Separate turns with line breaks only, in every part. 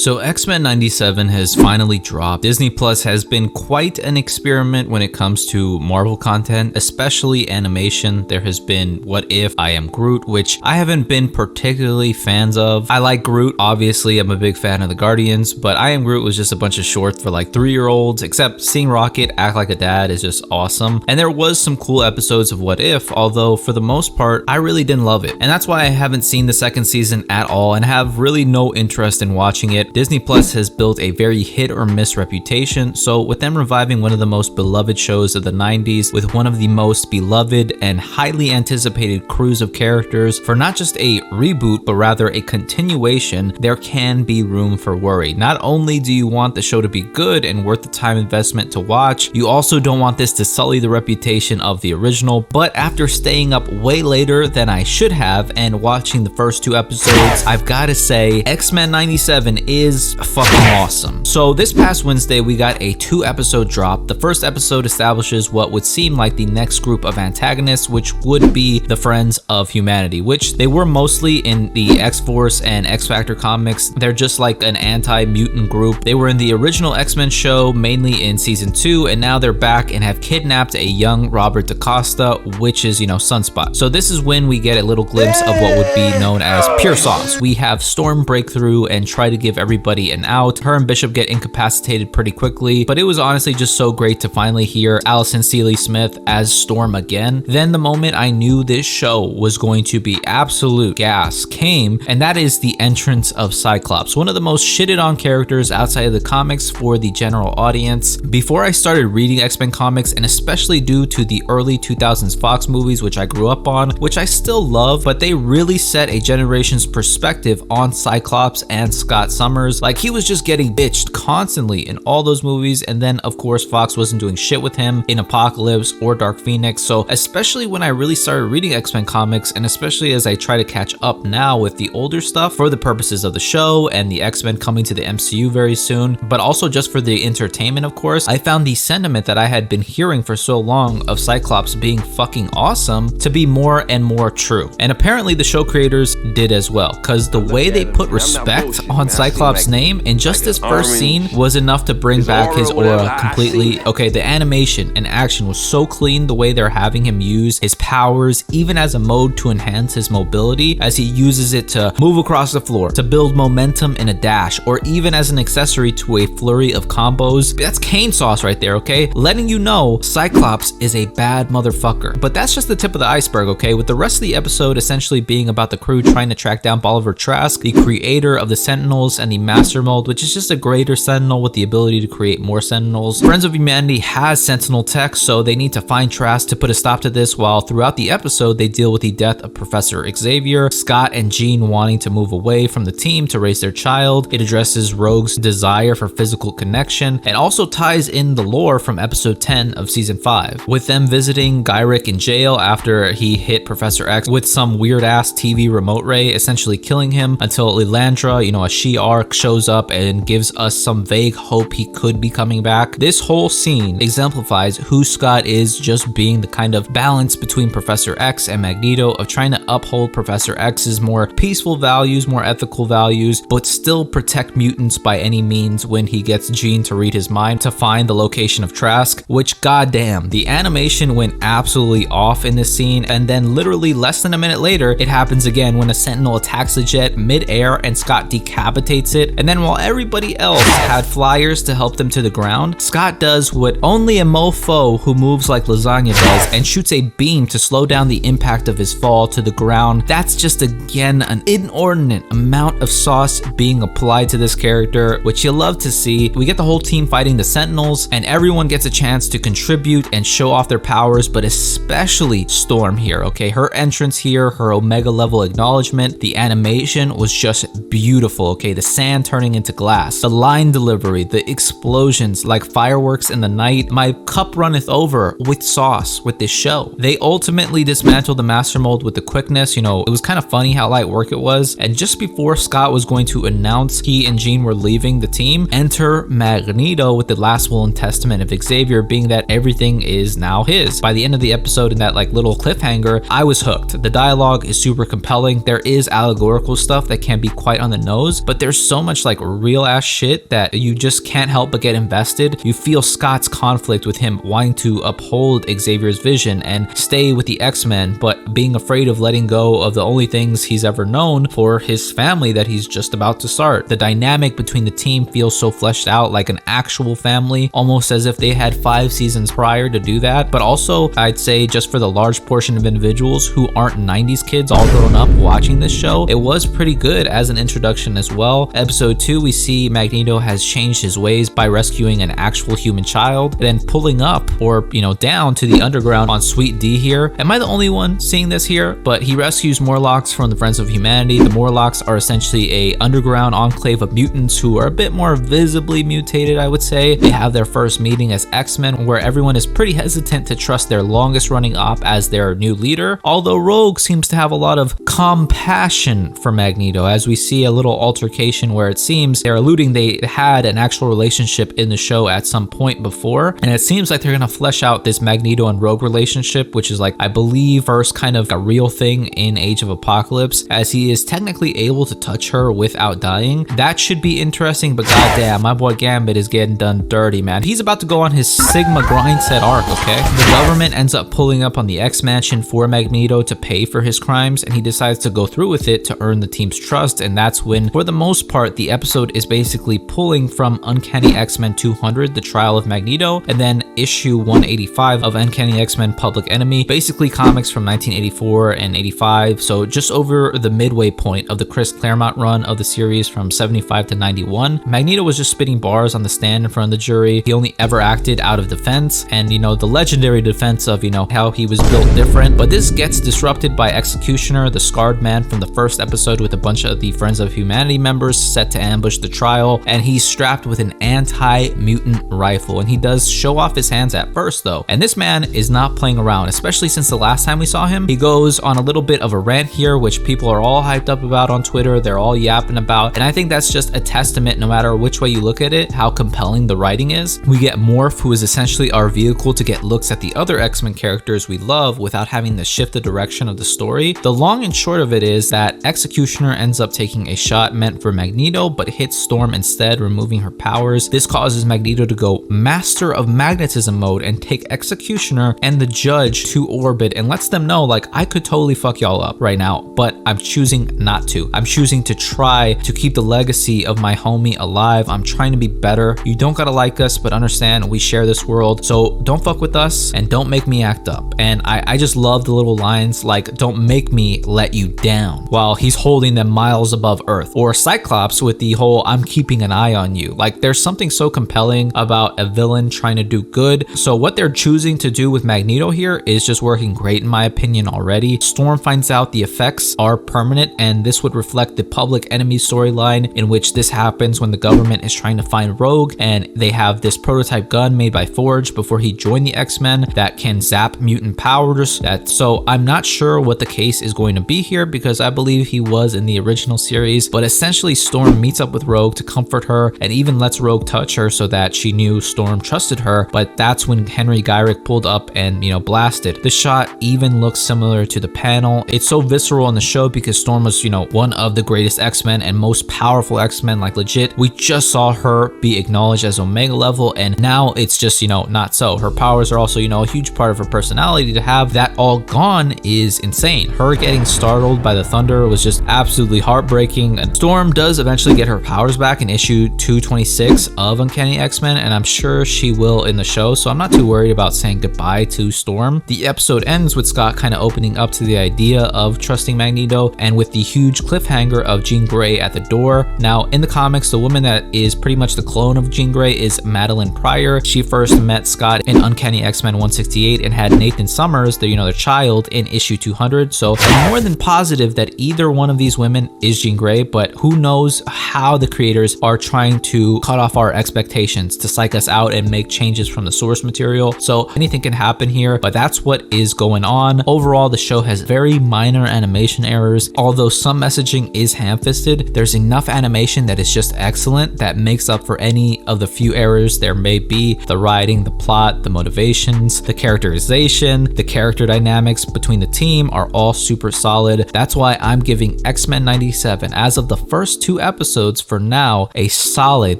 So X-Men 97 has finally dropped. Disney Plus has been quite an experiment when it comes to Marvel content, especially animation. There has been What If, I Am Groot, which I haven't been particularly fans of. I like Groot, obviously I'm a big fan of the Guardians, but I Am Groot was just a bunch of shorts for like 3-year-olds, except seeing Rocket act like a dad is just awesome. And there was some cool episodes of What If, although for the most part, I really didn't love it. And that's why I haven't seen the second season at all and have really no interest in watching it. Disney Plus has built a very hit or miss reputation, so with them reviving one of the most beloved shows of the 90s with one of the most beloved and highly anticipated crews of characters for not just a reboot but rather a continuation, there can be room for worry. Not only do you want the show to be good and worth the time investment to watch, you also don't want this to sully the reputation of the original. But after staying up way later than I should have and watching the first 2 episodes, I've got to say X-Men 97 is fucking awesome. So this past Wednesday we got a 2-episode drop. The first episode establishes what would seem like the next group of antagonists, which would be the Friends of Humanity, which they were mostly in the X-Force and X-Factor comics. They're just like an anti-mutant group. They were in the original X-Men show mainly in season 2, and now they're back and have kidnapped a young Robert DaCosta, which is, Sunspot. So this is when we get a little glimpse of what would be known as pure sauce. We have Storm break through and try to give everybody an out. Her and Bishop get incapacitated pretty quickly, but it was honestly just so great to finally hear Allison Seeley Smith as Storm again. Then the moment I knew this show was going to be absolute gas came, and that is the entrance of Cyclops, one of the most shitted on characters outside of the comics for the general audience. Before I started reading X-Men comics, and especially due to the early 2000s Fox movies, which I grew up on, which I still love, but they really set a generation's perspective on Cyclops and Scott Summers. Like, he was just getting bitched constantly in all those movies, and then of course Fox wasn't doing shit with him in Apocalypse or Dark Phoenix. So especially when I really started reading X-Men comics, and especially as I try to catch up now with the older stuff for the purposes of the show and the X-Men coming to the MCU very soon, but also just for the entertainment, of course, I found the sentiment that I had been hearing for so long of Cyclops being fucking awesome to be more and more true. And apparently the show creators did as well, because the way they put respect on Cyclops' name in just this first scene was enough to bring back his aura completely. Okay, the animation and action was so clean, the way they're having him use his powers even as a mode to enhance his mobility, as he uses it to move across the floor, to build momentum in a dash, or even as an accessory to a flurry of combos. That's Kane sauce right there, okay? Letting you know Cyclops is a bad motherfucker. But that's just the tip of the iceberg, okay? With the rest of the episode essentially being about the crew trying to track down Bolivar Trask, the creator of the Sentinels and the Master Mold, which is just a greater Sentinel with the ability to create more Sentinels. Friends of Humanity has Sentinel tech, so they need to find Trask to put a stop to this, while throughout the episode they deal with the death of Professor Xavier, Scott and Jean wanting to move away from the team to raise their child. It addresses Rogue's desire for physical connection, and also ties in the lore from episode 10 of season 5, with them visiting Gyrick in jail after he hit Professor X with some weird ass TV remote ray, essentially killing him, until Lilandra, a she-arc, shows up and gives us some vague hope he could be coming back. This whole scene exemplifies who Scott is, just being the kind of balance between Professor X and Magneto, of trying to uphold Professor X's more peaceful values, more ethical values, but still protect mutants by any means when he gets Jean to read his mind to find the location of Trask, which goddamn, the animation went absolutely off in this scene. And then literally less than a minute later, it happens again when a Sentinel attacks the jet mid-air and Scott decapitates it. And then while everybody else had flyers to help them to the ground, Scott does what only a mofo who moves like lasagna does, and shoots a beam to slow down the impact of his fall to the ground. That's just again an inordinate amount of sauce being applied to this character, which you love to see. We get the whole team fighting the Sentinels, and everyone gets a chance to contribute and show off their powers, but especially Storm here, okay? Her entrance here, her Omega level acknowledgement, the animation was just beautiful, okay? The sand turning into glass, the line delivery, the explosions like fireworks in the night. My cup runneth over with sauce with this show. They ultimately dismantled the Master Mold with the quickness. It was kind of funny how light work it was. And just before Scott was going to announce he and Jean were leaving the team, enter Magneto with the last will and testament of Xavier, being that everything is now his. By the end of the episode, in that like little cliffhanger, I was hooked. The dialogue is super compelling. There is allegorical stuff that can be quite on the nose, but there's so so much like real ass shit that you just can't help but get invested. You feel Scott's conflict with him wanting to uphold Xavier's vision and stay with the X-Men, but being afraid of letting go of the only things he's ever known for his family that he's just about to start. The dynamic between the team feels so fleshed out like an actual family, almost as if they had 5 seasons prior to do that. But also, I'd say just for the large portion of individuals who aren't 90s kids all grown up watching this show, it was pretty good as an introduction as well. Episode 2, we see Magneto has changed his ways by rescuing an actual human child, and then pulling up or down to the underground on Sweet D here. Am I the only one seeing this here? But he rescues Morlocks from the Friends of Humanity. The Morlocks are essentially a underground enclave of mutants who are a bit more visibly mutated, I would say. They have their first meeting as X-Men, where everyone is pretty hesitant to trust their longest running op as their new leader, although Rogue seems to have a lot of compassion for Magneto, as we see a little altercation where it seems they're alluding they had an actual relationship in the show at some point before, and it seems like they're gonna flesh out this Magneto and Rogue relationship, which is like, I believe, first kind of a real thing in Age of Apocalypse, as he is technically able to touch her without dying. That should be interesting, but goddamn, my boy Gambit is getting done dirty, man. He's about to go on his Sigma grind set arc, okay? The government ends up pulling up on the X-Mansion for Magneto to pay for his crimes, and he decides to go through with it to earn the team's trust, and that's when, for the most part, the episode is basically pulling from Uncanny X-Men 200, The Trial of Magneto, and then issue 185 of Uncanny X-Men Public Enemy, basically comics from 1984 and 85, so just over the midway point of the Chris Claremont run of the series from 75 to 91. Magneto was just spitting bars on the stand in front of the jury. He only ever acted out of defense, and the legendary defense of how he was built different, but this gets disrupted by Executioner, the scarred man from the first episode, with a bunch of the Friends of Humanity members set to ambush the trial, and he's strapped with an anti-mutant rifle, and he does show off his hands at first though, and this man is not playing around, especially since the last time we saw him. He goes on a little bit of a rant here, which people are all hyped up about on Twitter. They're all yapping about, and I think that's just a testament, no matter which way you look at it, how compelling the writing is. We get Morph, who is essentially our vehicle to get looks at the other X-Men characters we love without having to shift the direction of the story. The long and short of it is that Executioner ends up taking a shot meant for Magneto, but hits Storm instead, removing her powers. This causes Magneto to go Master of Magnetism mode and take Executioner and the Judge to orbit, and lets them know, like, I could totally fuck y'all up right now, but I'm choosing not to. I'm choosing to try to keep the legacy of my homie alive. I'm trying to be better. You don't gotta like us, but understand we share this world, so don't fuck with us and don't make me act up. And I just love the little lines like, don't make me let you down, while he's holding them miles above Earth. Or Cyclops with the whole, I'm keeping an eye on you. Like, there's something so compelling about a villain trying to do good. So what they're choosing to do with Magneto here is just working great in my opinion already. Storm finds out the effects are permanent, and this would reflect the Public Enemy storyline, in which this happens when the government is trying to find Rogue, and they have this prototype gun made by Forge before he joined the X-Men that can zap mutant powers. So I'm not sure what the case is going to be here, because I believe he was in the original series, but essentially Storm meets up with Rogue to comfort her, and even lets Rogue touch her so that she knew Storm trusted her. But that's when Henry Gyrick pulled up and blasted. The shot even looks similar to the panel. It's so visceral in the show because Storm was one of the greatest X-Men and most powerful X-Men, like legit. We just saw her be acknowledged as Omega level, and now it's just not so. Her powers are also a huge part of her personality. To have that all gone is insane. Her getting startled by the thunder was just absolutely heartbreaking. And Storm does eventually get her powers back in issue 226 of Uncanny X-Men, and I'm sure she will in the show, so I'm not too worried about saying goodbye to Storm. The episode ends with Scott kind of opening up to the idea of trusting Magneto, and with the huge cliffhanger of Jean Grey at the door. Now in the comics, the woman that is pretty much the clone of Jean Grey is Madeline Pryor. She first met Scott in Uncanny X-Men 168 and had Nathan Summers, their child, in issue 200. So I'm more than positive that either one of these women is Jean Grey, but who knows how the creators are trying to cut off our expectations to psych us out and make changes from the source material. So anything can happen here, but that's what is going on. Overall, the show has very minor animation errors. Although some messaging is ham-fisted, there's enough animation that is just excellent that makes up for any of the few errors there may be. The writing, the plot, the motivations, the characterization, the character dynamics between the team are all super solid. That's why I'm giving X-Men 97, as of the first 2 episodes, for now, a solid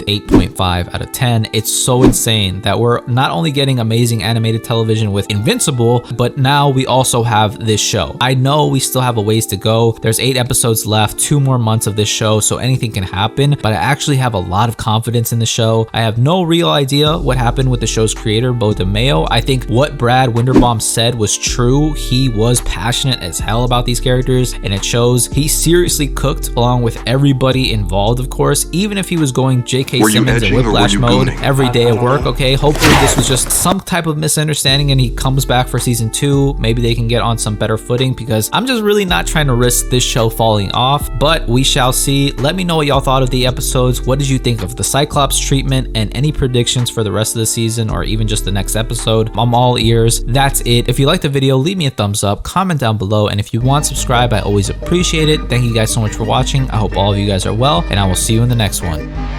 8.5 out of 10. It's so insane that we're not only getting amazing animated television with Invincible, but now we also have this show. I know we still have a ways to go. There's 8 episodes left, 2 more months of this show, so anything can happen, but I actually have a lot of confidence in the show. I have no real idea what happened with the show's creator, Beau DeMayo. I think what Brad Winderbaum said was true. He was passionate as hell about these characters, and it shows. He seriously cooked along with everybody involved, of course, even if he was going J.K. Simmons in Whiplash mode every day at work. Okay, hopefully this was just some type of misunderstanding and he comes back for season 2. Maybe they can get on some better footing, because I'm just really not trying to risk this show falling off, but we shall see. Let me know what y'all thought of the episodes. What did you think of the Cyclops treatment, and any predictions for the rest of the season or even just the next episode? I'm all ears. That's it. If you liked the video, leave me a thumbs up, comment down below, and if you want to subscribe, I always appreciate it. Thank you guys so much for watching. I hope all of you guys are well, and I will see you in the next one.